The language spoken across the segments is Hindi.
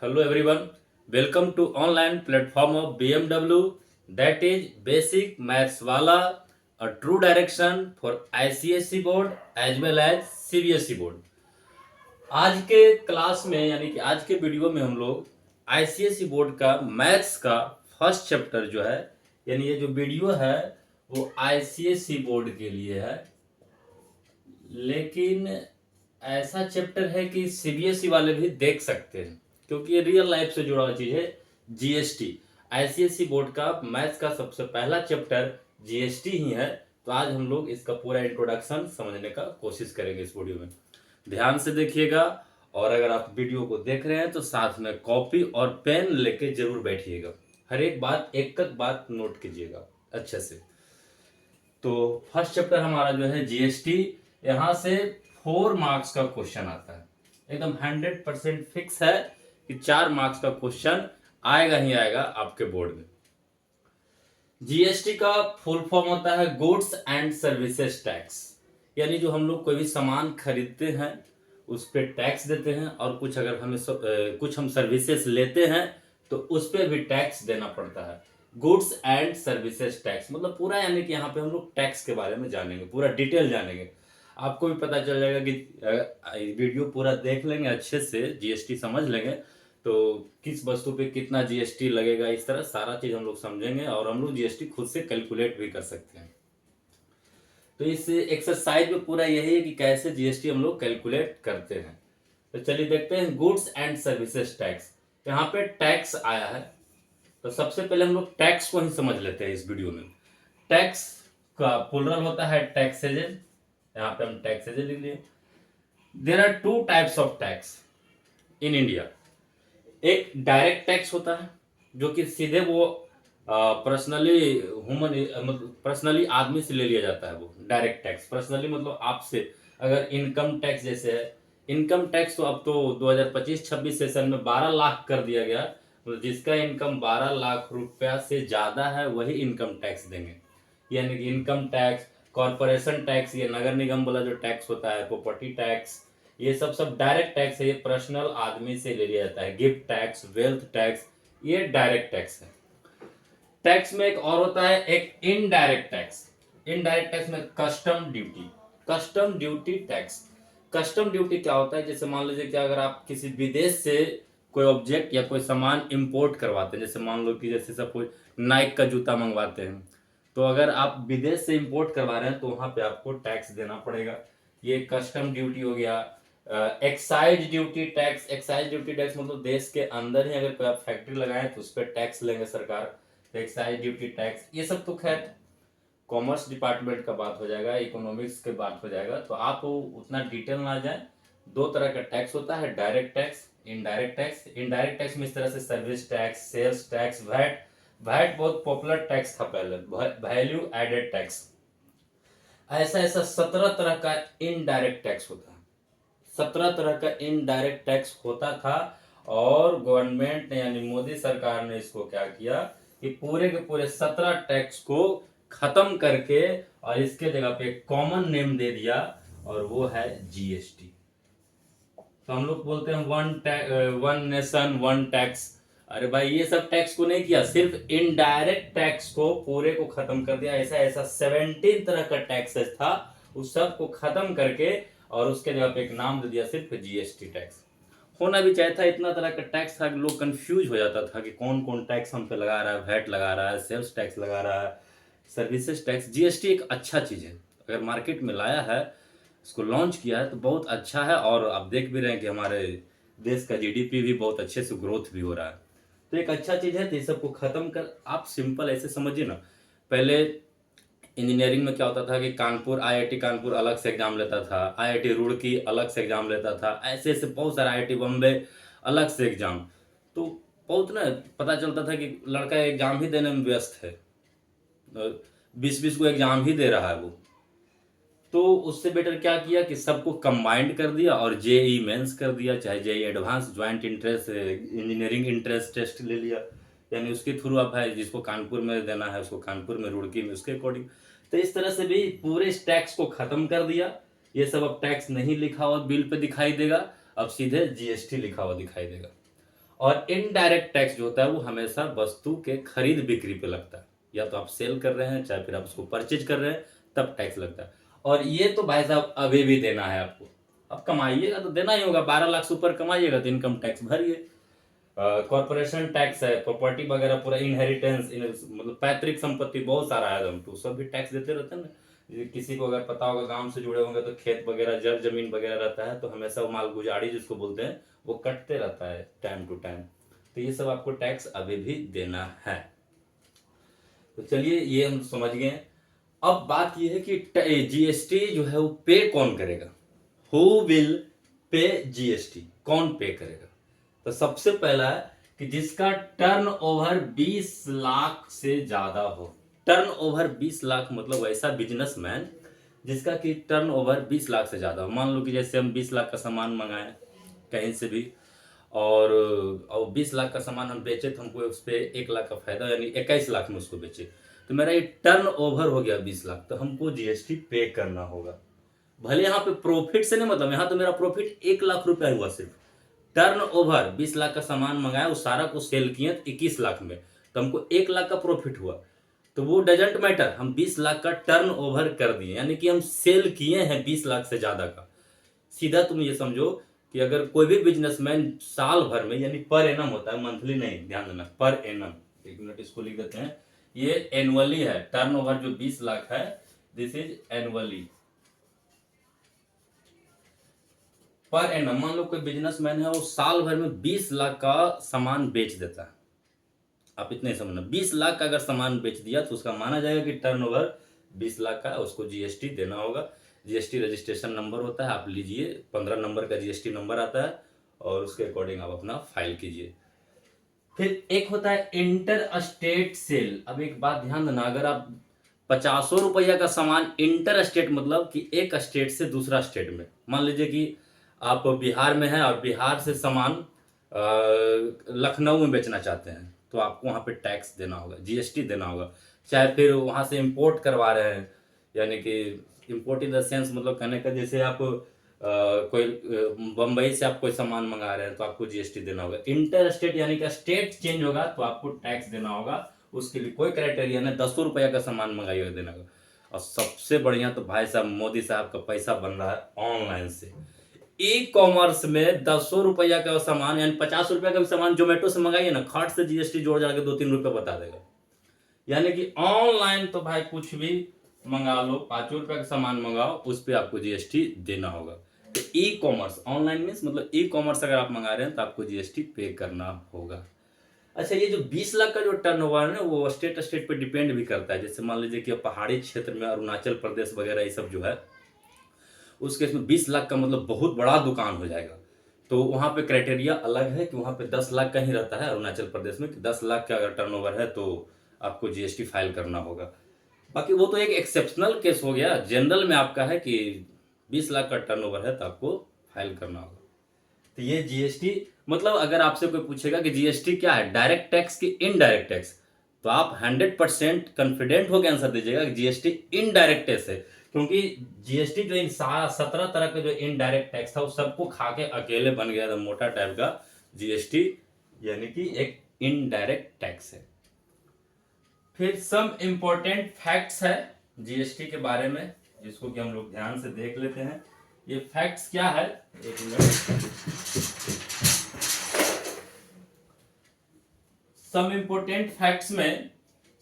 Hello everyone, welcome to online platform of BMW, that is Basic Maths Wala, a true direction for ICSE board as well as CBSE board। आज के क्लास में यानी कि आज के वीडियो में हम लोग आईसीएसई बोर्ड का मैथ्स का फर्स्ट चैप्टर जो है, यानी ये जो वीडियो है वो आईसीएसई बोर्ड के लिए है, लेकिन ऐसा चैप्टर है कि सीबीएसई वाले भी देख सकते हैं क्योंकि ये रियल लाइफ से जुड़ा हुआ चीज है। जीएसटी आईसीएसई बोर्ड का मैथ्स का सबसे पहला चैप्टर जीएसटी ही है। तो आज हम लोग इसका पूरा इंट्रोडक्शन समझने का कोशिश करेंगे इस वीडियो में। ध्यान से देखिएगा और अगर आप वीडियो को देख रहे हैं तो साथ में कॉपी और पेन लेके जरूर बैठिएगा, हर एक बात एक बात नोट कीजिएगा अच्छे से। तो फर्स्ट चैप्टर हमारा जो है जीएसटी, यहाँ से 4 मार्क्स का क्वेश्चन आता है, एकदम 100% फिक्स है कि 4 मार्क्स का क्वेश्चन आएगा ही आएगा आपके बोर्ड में। जीएसटी का फुल फॉर्म होता है गुड्स एंड सर्विसेज टैक्स, यानी जो हम लोग कोई भी सामान खरीदते हैं उस पर टैक्स देते हैं, और कुछ अगर हमें कुछ हम सर्विसेज लेते हैं तो उस पर भी टैक्स देना पड़ता है। गुड्स एंड सर्विसेज टैक्स मतलब पूरा, यानी कि यहाँ पे हम लोग टैक्स के बारे में जानेंगे, पूरा डिटेल जानेंगे। आपको भी पता चल जाएगा कि वीडियो पूरा देख लेंगे अच्छे से, जीएसटी समझ लेंगे तो किस वस्तु पे कितना जीएसटी लगेगा, इस तरह सारा चीज हम लोग समझेंगे और हम लोग जीएसटी खुद से कैलकुलेट भी कर सकते हैं। तो इस एक्सरसाइज में पूरा यही है कि कैसे जीएसटी हम लोग कैलकुलेट करते हैं। तो चलिए देखते हैं गुड्स एंड सर्विसेज टैक्स। यहाँ पे टैक्स आया है तो सबसे पहले हम लोग टैक्स को ही समझ लेते हैं इस वीडियो में। टैक्स का प्लुरल होता है टैक्सेजेज, यहाँ पे हम टैक्सेजेज लिख लिए। There are 2 types of tax in India. एक डायरेक्ट टैक्स होता है जो कि सीधे वो पर्सनली मतलब पर्सनली आदमी से ले लिया जाता है, वो डायरेक्ट टैक्स। पर्सनली मतलब आपसे, अगर इनकम टैक्स जैसे है, इनकम टैक्स तो अब तो 2025-26 सेशन में 12 लाख कर दिया गया, मतलब जिसका इनकम 12 लाख रुपया से ज्यादा है वही इनकम टैक्स देंगे। यानी कि इनकम टैक्स, कॉर्पोरेशन टैक्स, ये नगर निगम वाला जो टैक्स होता है, प्रॉपर्टी टैक्स, ये सब डायरेक्ट टैक्स है, ये पर्सनल आदमी से ले लिया जाता है। गिफ्ट टैक्स, वेल्थ टैक्स, ये डायरेक्ट टैक्स है। टैक्स में एक और होता है एक इनडायरेक्ट टैक्स। इनडायरेक्ट टैक्स में custom duty, custom duty tax. Custom duty क्या होता है, जैसे मान लीजिए कि अगर आप किसी विदेश से कोई ऑब्जेक्ट या कोई सामान इंपोर्ट करवाते हैं, जैसे मान लो कि जैसे सपोज नाइक का जूता मंगवाते हैं, तो अगर आप विदेश से इंपोर्ट करवा रहे हैं तो वहां पे आपको टैक्स देना पड़ेगा, ये कस्टम ड्यूटी हो गया। Excise duty tax, excise duty tax मतलब देश के अंदर ही अगर कोई आप फैक्ट्री लगाएं तो उस पर टैक्स लेंगे सरकार, एक्साइज ड्यूटी टैक्स। ये सब तो खैर कॉमर्स डिपार्टमेंट का बात हो जाएगा, इकोनॉमिक्स के बात हो जाएगा, तो आप उतना डिटेल ना जाए। 2 तरह का टैक्स होता है, direct tax, indirect tax. Indirect tax में इस तरह से service tax, sales tax, VAT. VAT बहुत पॉपुलर टैक्स था पहले, वैल्यू एडेड टैक्स। ऐसा ऐसा 17 तरह का इनडायरेक्ट टैक्स होता है, 17 तरह का इनडायरेक्ट टैक्स होता था। और गवर्नमेंट ने यानी मोदी सरकार ने इसको क्या किया कि पूरे के पूरे 17 टैक्स को खत्म करके और इसके जगह पे कॉमन नेम दे दिया, और वो है जीएसटी। तो हम लोग बोलते हैं वन नेशन वन टैक्स। अरे भाई ये सब टैक्स को नहीं किया, सिर्फ इनडायरेक्ट टैक्स को पूरे को खत्म कर दिया। ऐसा ऐसा 17 तरह का टैक्सेस था, उस सब को खत्म करके और उसके जगह पे एक नाम दे दिया सिर्फ जीएसटी टैक्स। होना भी चाहिए था, इतना तरह का टैक्स था कि लोग कंफ्यूज हो जाता था कि कौन कौन टैक्स हम पे लगा रहा है, वैट लगा रहा है, सेल्स टैक्स लगा रहा है, सर्विसेज टैक्स। जीएसटी एक अच्छा चीज है, अगर मार्केट में लाया है, इसको लॉन्च किया है तो बहुत अच्छा है। और आप देख भी रहे हैं कि हमारे देश का जीडीपी भी बहुत अच्छे से ग्रोथ भी हो रहा है, तो एक अच्छा चीज है। तो इस सबको खत्म कर, आप सिंपल ऐसे समझिए ना, पहले इंजीनियरिंग में क्या होता था कि कानपुर, आईआईटी कानपुर अलग से एग्जाम लेता था, आईआईटी रुड़की अलग से एग्जाम लेता था, ऐसे ऐसे बहुत सारे, आईआईटी बॉम्बे अलग से एग्जाम। तो बहुत ना पता चलता था कि लड़का एग्जाम ही देने में व्यस्त है, 20-20 को एग्जाम ही दे रहा है वो। तो उससे बेटर क्या किया कि सबको कंबाइंड कर दिया और जेई मेंस कर दिया, चाहे JEE advance, joint entrance engineering entrance test ले लिया, यानी उसके थ्रू आप है, जिसको कानपुर में देना है उसको कानपुर में, रुड़की में, उसके अकॉर्डिंग। तो इस तरह से भी पूरे इस टैक्स को खत्म कर दिया। ये सब अब टैक्स नहीं लिखा हुआ बिल पे दिखाई देगा, अब सीधे जीएसटी लिखा हुआ दिखाई देगा। और इनडायरेक्ट टैक्स जो होता है वो हमेशा वस्तु के खरीद बिक्री पे लगता है, या तो आप सेल कर रहे हैं चाहे फिर आप उसको परचेज कर रहे हैं तब टैक्स लगता है। और ये तो भाई साहब अभी भी देना है आपको, अब कमाइएगा तो देना ही होगा, 12 लाख से ऊपर कमाइएगा तो इनकम टैक्स भरिए। कॉर्पोरेशन टैक्स है, प्रॉपर्टी वगैरह पूरा इनहेरिटेंस, मतलब पैतृक संपत्ति बहुत सारा है एकदम, तो सब भी टैक्स देते रहते हैं ना। किसी को अगर पता होगा, गांव से जुड़े होंगे तो खेत वगैरह जर जमीन वगैरह रहता है तो हमेशा वो माल गुजारी जिसको बोलते हैं वो कटते रहता है टाइम टू टाइम, तो ये सब आपको टैक्स अभी भी देना है। तो चलिए ये हम समझ गए। अब बात ये है कि जीएसटी जो है वो पे कौन करेगा, हु विल पे जीएसटी, कौन पे करेगा। तो सबसे पहला है कि जिसका टर्न ओवर 20 लाख से ज्यादा हो। टर्न ओवर 20 लाख मतलब वैसा बिजनेसमैन जिसका कि टर्न ओवर 20 लाख से ज्यादा हो। मान लो कि जैसे हम 20 लाख का सामान मंगाए कहीं से भी, और 20 लाख का सामान हम बेचे तो हमको उस पर 1 लाख का फायदा, यानी 21 लाख में उसको बेचे, तो मेरा ये टर्न ओवर हो गया 20 लाख, तो हमको जीएसटी पे करना होगा। भले यहाँ पे प्रॉफिट से नहीं मतलब, यहाँ तो मेरा प्रॉफिट 1 लाख रुपया हुआ सिर्फ, टर्न ओवर 20 लाख का सामान मंगाया, उस सारा को सेल किए 21 लाख में, तो हमको 1 लाख का प्रॉफिट हुआ, तो वो डजेंट मैटर, हम 20 लाख का टर्न ओवर कर दिए, यानी कि हम सेल किए हैं 20 लाख से ज्यादा का। सीधा तुम ये समझो कि अगर कोई भी बिजनेसमैन साल भर में, यानी पर एनम होता है, मंथली नहीं, ध्यान देना, पर एनम, 1 मिनट इसको लिख देते हैं, ये एनुअली है, टर्न ओवर जो 20 लाख है this is annually, per annum. मान लो कोई बिजनेसमैन है वो साल भर में 20 लाख का सामान बेच देता है, आप इतना ही समझना, 20 लाख का अगर सामान बेच दिया तो उसका माना जाएगा कि टर्नओवर 20 लाख का है, उसको जीएसटी देना होगा। जीएसटी रजिस्ट्रेशन नंबर होता है, आप लीजिए, 15 नंबर का जीएसटी नंबर आता है, और उसके अकॉर्डिंग आप अपना फाइल कीजिए। फिर एक होता है इंटर स्टेट सेल। अब एक बात ध्यान देना, अगर आप 50 रुपया का सामान इंटर स्टेट मतलब कि एक स्टेट से दूसरा स्टेट में, मान लीजिए कि आप बिहार में हैं और बिहार से सामान लखनऊ में बेचना चाहते हैं, तो आपको वहाँ पे टैक्स देना होगा, जीएसटी देना होगा। चाहे फिर वहाँ से इंपोर्ट करवा रहे हैं, यानी कि इंपोर्ट इन द सेंस मतलब कहने का, जैसे आप कोई बम्बई से आप कोई सामान मंगा रहे हैं तो आपको जीएसटी देना होगा। इंटर स्टेट यानी कि स्टेट चेंज होगा तो आपको टैक्स देना होगा, उसके लिए कोई क्राइटेरिया नहीं, 10 रुपया का सामान मंगाइएगा देना होगा। और सबसे बढ़िया तो भाई साहब मोदी साहब का पैसा बन रहा है ऑनलाइन से, ई कॉमर्स में 10 रुपया का सामान, यानी 50 रुपया का भी सामान जोमेटो से मंगाइए ना, खट से जीएसटी जोड़ जाके 2-3 रुपया बता देगा। यानी कि ऑनलाइन तो भाई कुछ भी मंगा लो, 5 रुपया का सामान मंगाओ, उस पर आपको जीएसटी देना होगा। तो ई कॉमर्स, ऑनलाइन मीन्स मतलब ई कॉमर्स अगर आप मंगा रहे हैं तो आपको जीएसटी पे करना होगा। अच्छा, ये जो 20 लाख का जो टर्नओवर है ना, वो स्टेट स्टेट पे डिपेंड भी करता है। जैसे मान लीजिए कि पहाड़ी क्षेत्र में अरुणाचल प्रदेश वगैरह ये सब जो है, उस केस में 20 लाख का मतलब बहुत बड़ा दुकान हो जाएगा, तो वहाँ पे क्राइटेरिया अलग है कि वहाँ पे 10 लाख का ही रहता है अरुणाचल प्रदेश में, कि 10 लाख का अगर टर्नओवर है तो आपको जीएसटी फाइल करना होगा। बाकी वो तो एक एक्सेप्शनल केस हो गया, जनरल में आपका है कि 20 लाख का टर्नओवर है तो आपको फाइल करना होगा। तो ये जीएसटी मतलब, अगर आपसे कोई पूछेगा कि जीएसटी क्या है, डायरेक्ट टैक्स की इनडायरेक्ट टैक्स, तो आप 100% कॉन्फिडेंट होकर आंसर दीजिएगा कि जीएसटी इनडायरेक्ट टैक्स है, क्योंकि जीएसटी जो इन 17 तरह के जो इनडायरेक्ट टैक्स था वो सबको खा के अकेले बन गया था मोटा टाइप का जीएसटी, यानी कि एक इनडायरेक्ट टैक्स है। फिर सम इंपॉर्टेंट फैक्ट्स है जीएसटी के बारे में, जिसको कि हम लोग ध्यान से देख लेते हैं। ये फैक्ट्स क्या है, एक मिनट। सम इंपॉर्टेंट फैक्ट्स में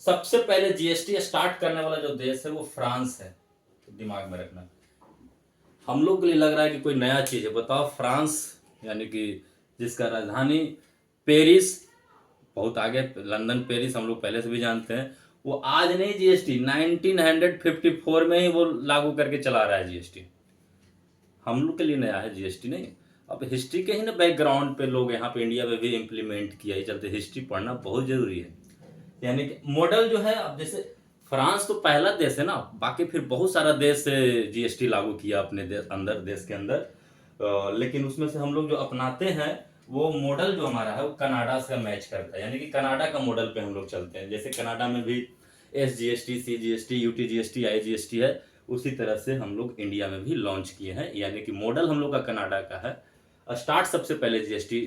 सबसे पहले जीएसटी स्टार्ट करने वाला जो देश है वो फ्रांस है, तो दिमाग में रखना। हम लोग के लिए लग रहा है कि कोई नया चीज है, बताओ फ्रांस, यानी कि जिसका राजधानी पेरिस, बहुत आगे, लंदन पेरिस हम लोग पहले से भी जानते हैं, वो आज नहीं जीएसटी 1954 में ही वो लागू करके चला रहा है जीएसटी। हम लोग के लिए नया है जीएसटी नहीं। अब हिस्ट्री के ही ना बैकग्राउंड पे लोग यहाँ पे इंडिया में भी इम्प्लीमेंट किया, ही चलते हिस्ट्री पढ़ना बहुत जरूरी है। यानी कि मॉडल जो है, अब जैसे फ्रांस तो पहला देश है ना, बाकी फिर बहुत सारा देश जीएसटी लागू किया अपने अंदर, देश के अंदर, लेकिन उसमें से हम लोग जो अपनाते हैं वो मॉडल जो हमारा है वो कनाडा से मैच करता है, यानी कि कनाडा का मॉडल पे हम लोग चलते हैं। जैसे कनाडा में भी SGST, CGST, UTGST, IGST है, उसी तरह से हम लोग इंडिया में भी लॉन्च किए हैं, यानी कि मॉडल हम लोग का कनाडा का है। स्टार्ट सबसे पहले जीएसटी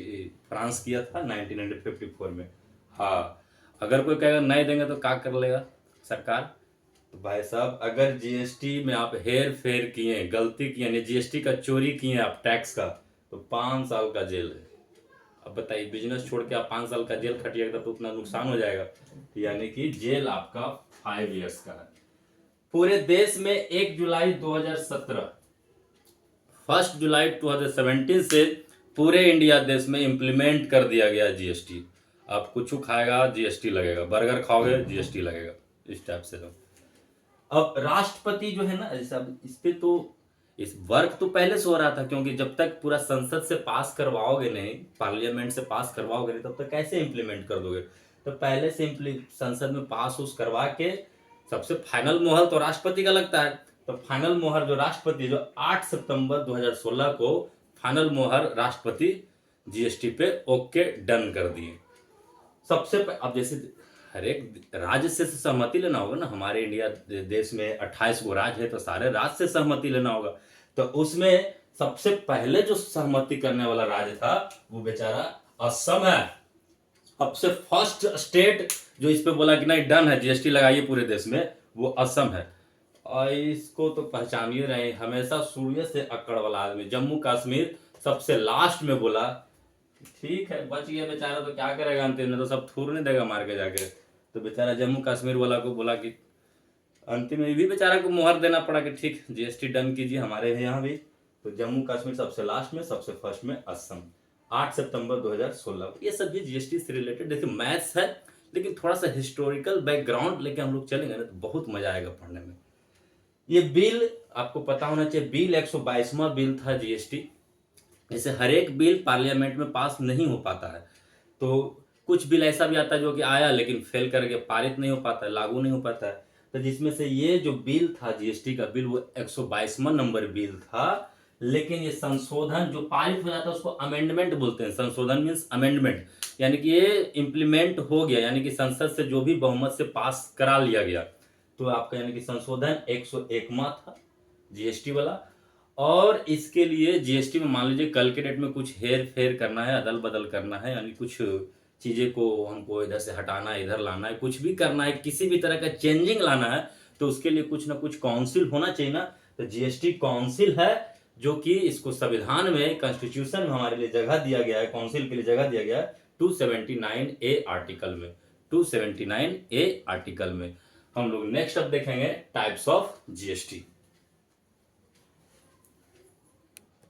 फ्रांस किया था 1954 में। हाँ, अगर कोई कहेगा नहीं देंगे तो क्या कर लेगा सरकार? तो भाई साहब, अगर जीएसटी में आप हेर फेर किए, गलती किए, यानी जीएसटी का चोरी किए आप टैक्स का, तो 5 साल का जेल है। अब बताइए, बिजनेस छोड़ के आप 5 साल का जेल खटिएगा तो उतना नुकसान हो जाएगा, यानी कि जेल आपका 5 इयर्स का है। पूरे देश में 1 जुलाई 2017, 1 जुलाई 2017 से पूरे इंडिया देश में इम्प्लीमेंट कर दिया गया जीएसटी। आप कुछ खाएगा जीएसटी लगेगा, बर्गर खाओगे जीएसटी लगेगा, इस टाइप से। अब राष्ट्रपति जो है ना, जैसा इस पे तो इस वर्क तो पहले से हो रहा था, क्योंकि जब तक पूरा संसद से पास करवाओगे नहीं, पार्लियामेंट से पास करवाओगे नहीं, तब तक कैसे इंप्लीमेंट कर दोगे? तो पहले से संसद में पास उस करवा के सबसे फाइनल मोहर तो राष्ट्रपति का लगता है। तो फाइनल मोहर जो राष्ट्रपति, जो 8 सितंबर 2016 को फाइनल मोहर राष्ट्रपति जीएसटी पे ओके डन कर दिए। सबसे अब जैसे हर एक राज्य से सहमति लेना होगा ना, हमारे इंडिया देश में 28 गो राज्य है, तो सारे राज्य से सहमति लेना होगा। तो उसमें सबसे पहले जो सहमति करने वाला राज्य था वो बेचारा असम है। सबसे फर्स्ट स्टेट जो इस पे बोला कि नहीं डन है, जीएसटी लगाइए पूरे देश में, वो असम है। और इसको तो पहचान ही रहे, हमेशा सूर्य से अकड़ वाला आदमी। जम्मू कश्मीर सबसे लास्ट में बोला, ठीक है बच गया बेचारा, तो क्या करेगा अंतिम में, तो सब थूर नहीं देगा मार के जाके। तो बेचारा जम्मू कश्मीर वाला को बोला कि अंतिम में भी बेचारा को मुहर देना पड़ा कि ठीक जीएसटी डन कीजिए हमारे यहाँ भी। तो जम्मू कश्मीर सबसे लास्ट में, सबसे फर्स्ट में असम, 8 सितंबर 2016। ये सब भी जीएसटी से रिलेटेड, देखिए मैथ्स है लेकिन थोड़ा सा हिस्टोरिकल बैकग्राउंड लेके हम लोग चलेंगे ना तो बहुत मजा आएगा पढ़ने में। ये बिल आपको पता होना चाहिए, बिल 122वां बिल था जीएसटी। जैसे हर एक बिल पार्लियामेंट में पास नहीं हो पाता है, तो कुछ बिल ऐसा भी आता है जो कि आया लेकिन फेल करके पारित नहीं हो पाता है, लागू नहीं हो पाता है। तो जिसमें से ये जो बिल था जीएसटी का बिल, वो 122वां नंबर बिल था। लेकिन ये संशोधन जो पारित हो जाता है उसको अमेंडमेंट बोलते हैं। संशोधन मीन्स अमेंडमेंट, यानी कि ये इम्प्लीमेंट हो गया, यानी कि संसद से जो भी बहुमत से पास करा लिया गया। तो आपका यानी कि संशोधन 101वां था जीएसटी वाला। और इसके लिए जीएसटी में मान लीजिए कल के डेट में कुछ हेर फेर करना है, अदल बदल करना है, यानी कुछ चीजें को हमको इधर से हटाना है, इधर लाना है, कुछ भी करना है, किसी भी तरह का चेंजिंग लाना है, तो उसके लिए कुछ ना कुछ काउंसिल होना चाहिए ना। तो जीएसटी काउंसिल है, जो कि इसको संविधान में, कॉन्स्टिट्यूशन में हमारे लिए जगह दिया गया है, काउंसिल के लिए जगह दिया गया है 279A आर्टिकल में। 279A आर्टिकल में हम लोग नेक्स्ट अब देखेंगे टाइप्स ऑफ जीएसटी।